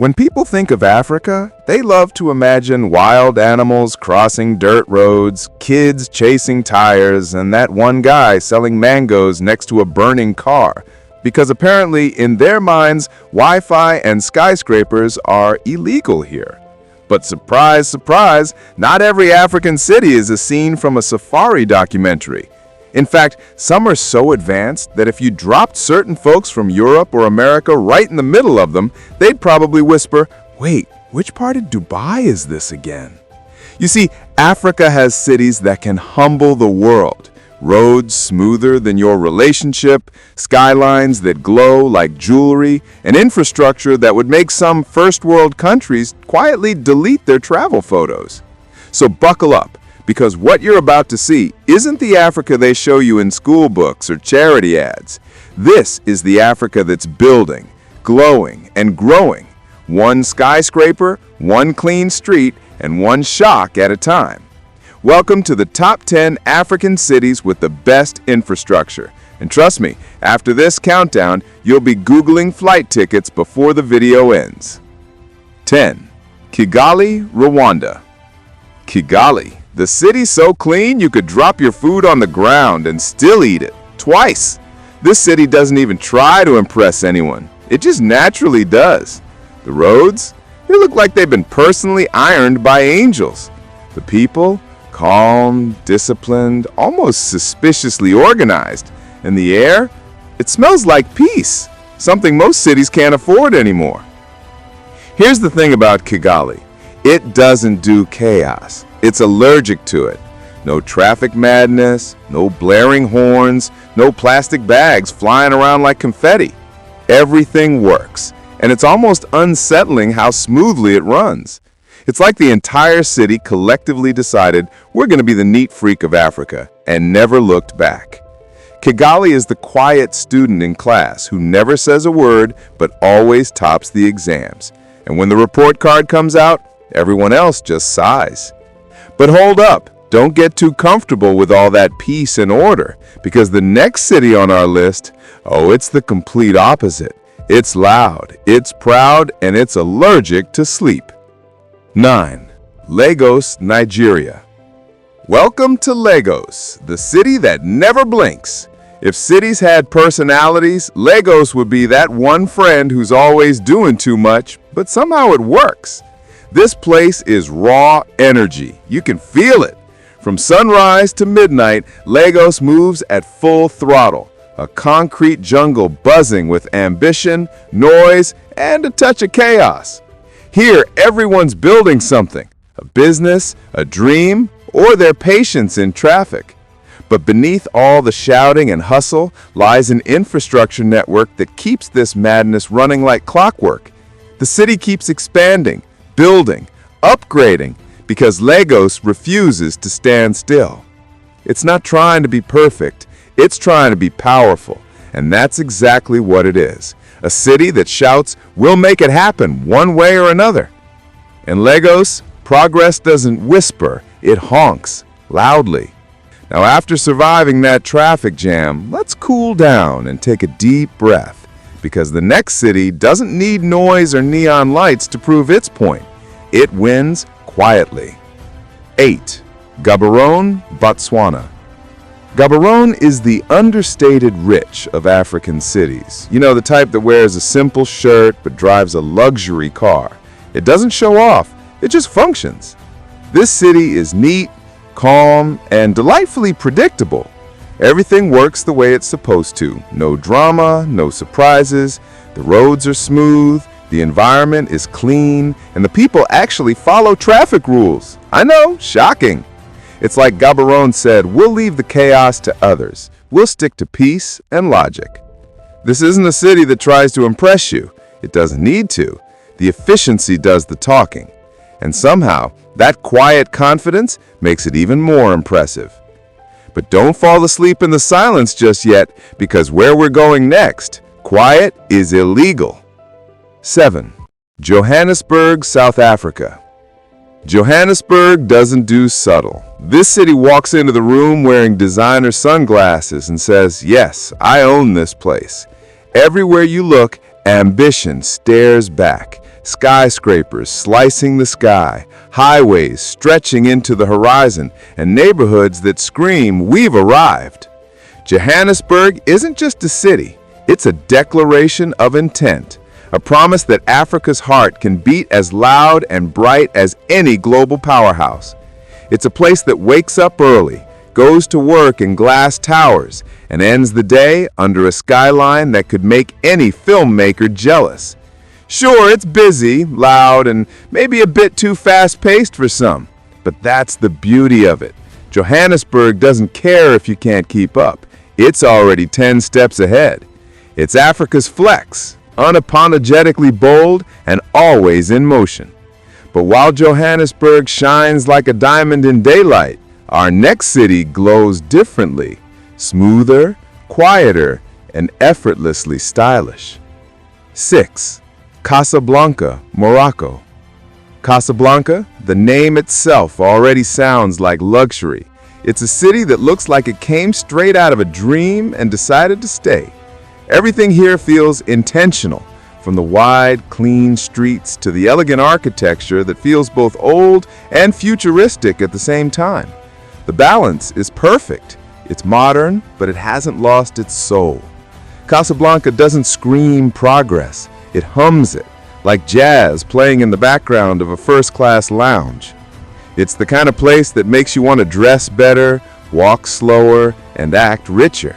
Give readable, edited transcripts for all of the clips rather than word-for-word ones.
When people think of Africa, they love to imagine wild animals crossing dirt roads, kids chasing tires, and that one guy selling mangoes next to a burning car. Because apparently, in their minds, Wi-Fi and skyscrapers are illegal here. But surprise, surprise, not every African city is a scene from a safari documentary. In fact, some are so advanced that if you dropped certain folks from Europe or America right in the middle of them, they'd probably whisper, "Wait, which part of Dubai is this again?" You see, Africa has cities that can humble the world. Roads smoother than your relationship, skylines that glow like jewelry, and infrastructure that would make some first-world countries quietly delete their travel photos. So buckle up, because what you're about to see isn't the Africa they show you in school books or charity ads. This is the Africa that's building, glowing, and growing. One skyscraper, one clean street, and one shock at a time. Welcome to the top 10 African cities with the best infrastructure. And trust me, after this countdown, you'll be Googling flight tickets before the video ends. 10. Kigali, Rwanda. Kigali, the city so clean you could drop your food on the ground and still eat it, twice. This city doesn't even try to impress anyone. It just naturally does. The roads, they look like they've been personally ironed by angels. The people, calm, disciplined, almost suspiciously organized. And the air, it smells like peace, something most cities can't afford anymore. Here's the thing about Kigali. It doesn't do chaos. It's allergic to it. No traffic madness, no blaring horns, no plastic bags flying around like confetti. Everything works, and it's almost unsettling how smoothly it runs. It's like the entire city collectively decided we're going to be the neat freak of Africa and never looked back. Kigali is the quiet student in class who never says a word but always tops the exams. And when the report card comes out, everyone else just sighs. But hold up, don't get too comfortable with all that peace and order, because the next city on our list, oh, it's the complete opposite. It's loud, it's proud, and it's allergic to sleep. 9. Lagos, Nigeria. Welcome to Lagos, the city that never blinks. If cities had personalities, Lagos would be that one friend who's always doing too much, but somehow it works. This place is raw energy. You can feel it. From sunrise to midnight, Lagos moves at full throttle, a concrete jungle buzzing with ambition, noise, and a touch of chaos. Here, everyone's building something, a business, a dream, or their patience in traffic. But beneath all the shouting and hustle lies an infrastructure network that keeps this madness running like clockwork. The city keeps expanding, building, upgrading, because Lagos refuses to stand still. It's not trying to be perfect, it's trying to be powerful, and that's exactly what it is. A city that shouts, "We'll make it happen one way or another." In Lagos, progress doesn't whisper, it honks loudly. Now, after surviving that traffic jam, let's cool down and take a deep breath, because the next city doesn't need noise or neon lights to prove its point. It wins quietly. 8. Gaborone, Botswana. Gaborone is the understated rich of African cities. You know, the type that wears a simple shirt but drives a luxury car. It doesn't show off, it just functions. This city is neat, calm, and delightfully predictable. Everything works the way it's supposed to. No drama, no surprises. The roads are smooth, the environment is clean, and the people actually follow traffic rules. I know, shocking. It's like Gaborone said, we'll leave the chaos to others. We'll stick to peace and logic. This isn't a city that tries to impress you. It doesn't need to. The efficiency does the talking. And somehow, that quiet confidence makes it even more impressive. But don't fall asleep in the silence just yet, because where we're going next, quiet is illegal. 7. Johannesburg, South Africa. Johannesburg doesn't do subtle. This city walks into the room wearing designer sunglasses and says, "Yes, I own this place." Everywhere you look, ambition stares back. Skyscrapers slicing the sky, highways stretching into the horizon, and neighborhoods that scream, "We've arrived." Johannesburg isn't just a city, it's a declaration of intent, a promise that Africa's heart can beat as loud and bright as any global powerhouse. It's a place that wakes up early, goes to work in glass towers, and ends the day under a skyline that could make any filmmaker jealous. Sure, it's busy, loud, and maybe a bit too fast-paced for some, but that's the beauty of it. Johannesburg doesn't care if you can't keep up. It's already 10 steps ahead. It's Africa's flex, unapologetically bold and always in motion. But while Johannesburg shines like a diamond in daylight, our next city glows differently, smoother, quieter, and effortlessly stylish. 6. Casablanca, Morocco. Casablanca, the name itself already sounds like luxury. It's a city that looks like it came straight out of a dream and decided to stay. Everything here feels intentional, from the wide, clean streets to the elegant architecture that feels both old and futuristic at the same time. The balance is perfect. It's modern, but it hasn't lost its soul. Casablanca doesn't scream progress. It hums it, like jazz playing in the background of a first-class lounge. It's the kind of place that makes you want to dress better, walk slower, and act richer.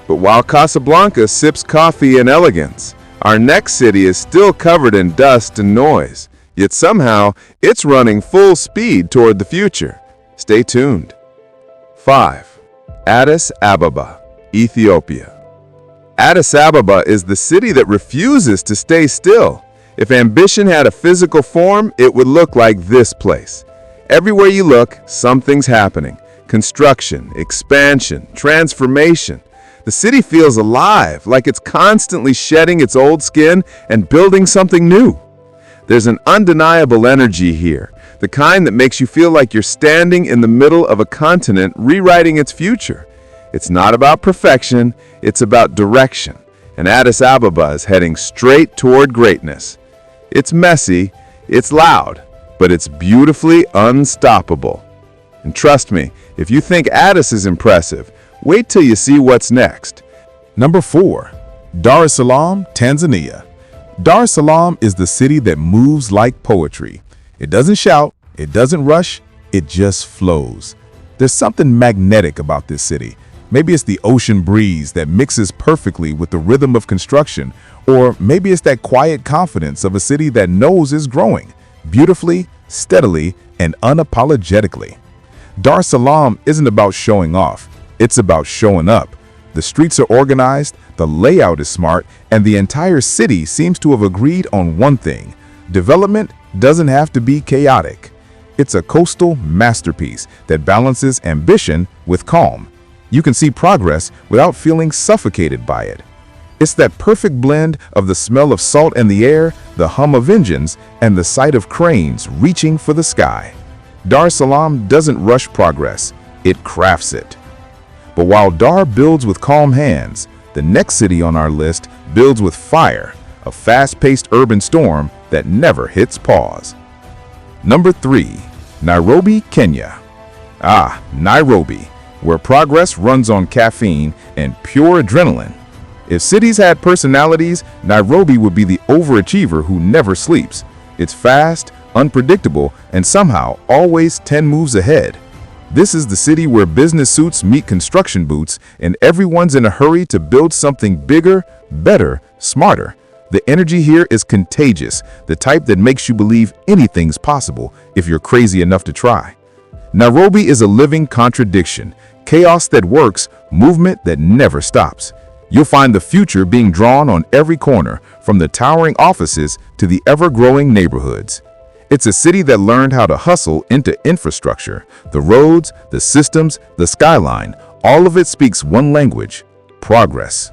But while Casablanca sips coffee in elegance, our next city is still covered in dust and noise, yet somehow it's running full speed toward the future. Stay tuned. 5. Addis Ababa, Ethiopia. Addis Ababa is the city that refuses to stay still. If ambition had a physical form, it would look like this place. Everywhere you look, something's happening. Construction, expansion, transformation. The city feels alive, like it's constantly shedding its old skin and building something new. There's an undeniable energy here, the kind that makes you feel like you're standing in the middle of a continent rewriting its future. It's not about perfection, it's about direction, and Addis Ababa is heading straight toward greatness. It's messy, it's loud, but it's beautifully unstoppable. And trust me, if you think Addis is impressive, wait till you see what's next. Number 4. Dar es Salaam, Tanzania. Dar es Salaam is the city that moves like poetry. It doesn't shout, it doesn't rush, it just flows. There's something magnetic about this city. Maybe it's the ocean breeze that mixes perfectly with the rhythm of construction, or maybe it's that quiet confidence of a city that knows is growing, beautifully, steadily, and unapologetically. Dar es Salaam isn't about showing off, it's about showing up. The streets are organized, the layout is smart, and the entire city seems to have agreed on one thing: development doesn't have to be chaotic. It's a coastal masterpiece that balances ambition with calm. You can see progress without feeling suffocated by it. It's that perfect blend of the smell of salt in the air, the hum of engines, and the sight of cranes reaching for the sky. Dar es Salaam doesn't rush progress, it crafts it. But while Dar builds with calm hands, the next city on our list builds with fire, a fast-paced urban storm that never hits pause. Number 3. Nairobi, Kenya. Nairobi, where progress runs on caffeine and pure adrenaline. If cities had personalities, Nairobi would be the overachiever who never sleeps. It's fast, unpredictable, and somehow always 10 moves ahead. This is the city where business suits meet construction boots, and everyone's in a hurry to build something bigger, better, smarter. The energy here is contagious, the type that makes you believe anything's possible if you're crazy enough to try. Nairobi is a living contradiction, chaos that works, movement that never stops. You'll find the future being drawn on every corner, from the towering offices to the ever-growing neighborhoods. It's a city that learned how to hustle into infrastructure. The roads, the systems, the skyline, all of it speaks one language: progress.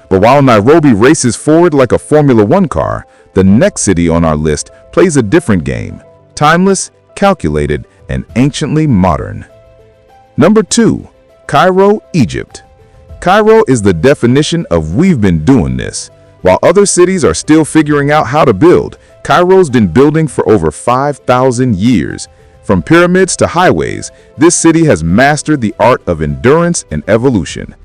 But while Nairobi races forward like a Formula One car, the next city on our list plays a different game: timeless, calculated, and anciently modern. Number 2. Cairo, Egypt. Cairo is the definition of "we've been doing this." While other cities are still figuring out how to build, Cairo's been building for over 5,000 years. From pyramids to highways, this city has mastered the art of endurance and evolution.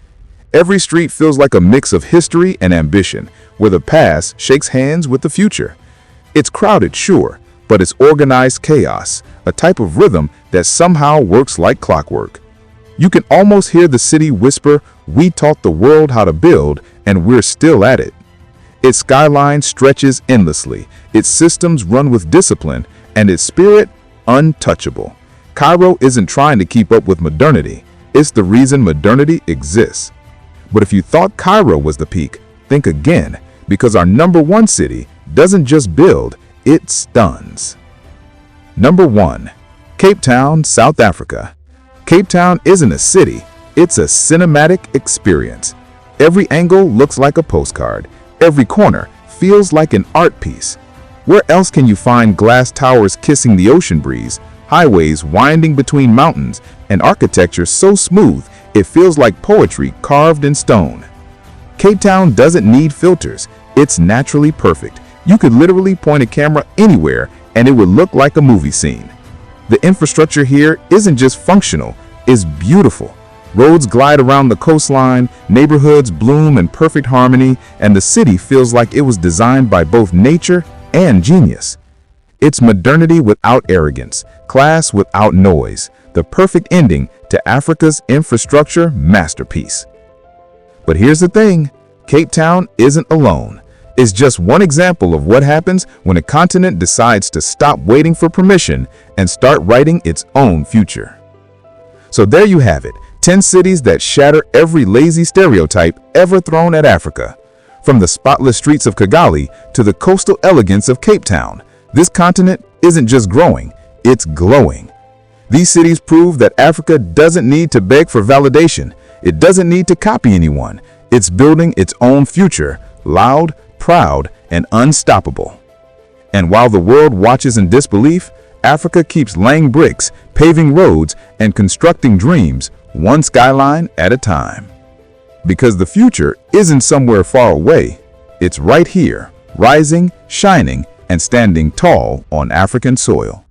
Every street feels like a mix of history and ambition, where the past shakes hands with the future. It's crowded, sure, but it's organized chaos, a type of rhythm that somehow works like clockwork. You can almost hear the city whisper, "We taught the world how to build, and we're still at it." Its skyline stretches endlessly, its systems run with discipline, and its spirit untouchable. Cairo isn't trying to keep up with modernity, it's the reason modernity exists. But if you thought Cairo was the peak, think again, because our number one city doesn't just build, it stuns. Number 1. Cape Town, South Africa. Cape Town isn't a city, it's a cinematic experience. Every angle looks like a postcard. Every corner feels like an art piece. Where else can you find glass towers kissing the ocean breeze, highways winding between mountains, and architecture so smooth it feels like poetry carved in stone? Cape Town doesn't need filters. It's naturally perfect. You could literally point a camera anywhere and it would look like a movie scene. The infrastructure here isn't just functional, it's beautiful. Roads glide around the coastline, neighborhoods bloom in perfect harmony, and the city feels like it was designed by both nature and genius. It's modernity without arrogance, class without noise, the perfect ending to Africa's infrastructure masterpiece. But here's the thing, Cape Town isn't alone. It's just one example of what happens when a continent decides to stop waiting for permission and start writing its own future. So there you have it, 10 cities that shatter every lazy stereotype ever thrown at Africa. From the spotless streets of Kigali to the coastal elegance of Cape Town, this continent isn't just growing, it's glowing. These cities prove that Africa doesn't need to beg for validation. It doesn't need to copy anyone. It's building its own future, loud, proud, and unstoppable. And while the world watches in disbelief, Africa keeps laying bricks, paving roads, and constructing dreams, one skyline at a time. Because the future isn't somewhere far away, it's right here, rising, shining, and standing tall on African soil.